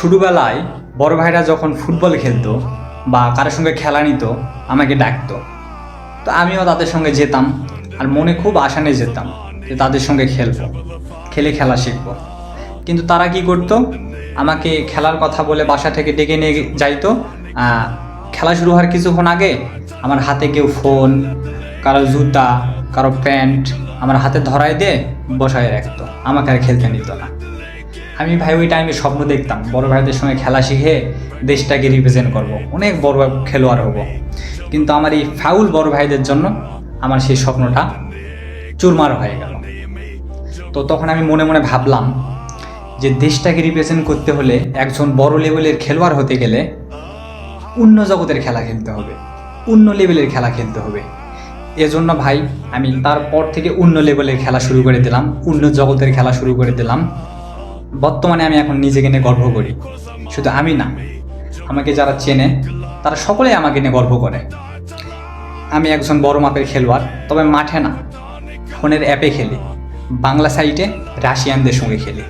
ছোটোবেলায় বড় ভাইরা যখন ফুটবল খেলতো বা কারোর সঙ্গে খেলা নিত আমাকে ডাকতো। তো আমিও তাদের সঙ্গে যেতাম আর মনে খুব আশা নিয়ে যেতাম যে তাদের সঙ্গে খেলবো, খেলে খেলা শিখবো। কিন্তু তারা কি করতো, আমাকে খেলার কথা বলে বাসা থেকে ডেকে নিয়ে যাইতো। খেলা শুরু হওয়ার কিছুক্ষণ আগে আমার হাতে কেউ ফোন, কারো জুতা, কারো প্যান্ট আমার হাতে ধরায় দিয়ে বসায় রাখতো, আমাকে আর খেলতে নিত না। আমি ভাই ওই টাইমে স্বপ্ন দেখতাম বড় ভাইদের সঙ্গে খেলা শিখে দেশটাকে রিপ্রেজেন্ট করব, অনেক বড় খেলোয়াড় হব। কিন্তু আমার এই ফাউল বড় ভাইদের জন্য আমার সেই স্বপ্নটা চুরমার হয়ে গেল। তো তখন আমি মনে মনে ভাবলাম যে দেশটাকে রিপ্রেজেন্ট করতে হলে একজন বড় লেভেলের খেলোয়াড় হতে গেলে অন্য জগতের খেলা খেলতে হবে, অন্য লেভেলের খেলা খেলতে হবে। এজন্য ভাই আমি তারপর থেকে অন্য লেভেলের খেলা শুরু করে দিলাম, অন্য জগতের খেলা শুরু করে দিলাম। বর্তমানে আমি এখন নিজেকে নিয়ে গর্ব করি। শুধু আমি না, আমাকে যারা চেনে তারা সকলেই আমাকে নিয়ে গর্ব করে। আমি একজন বড় মাপের খেলোয়াড়, তবে মাঠে না, ফোনের অ্যাপে খেলি, বাংলা সাইটে রাশিয়ানদের সঙ্গে খেলি।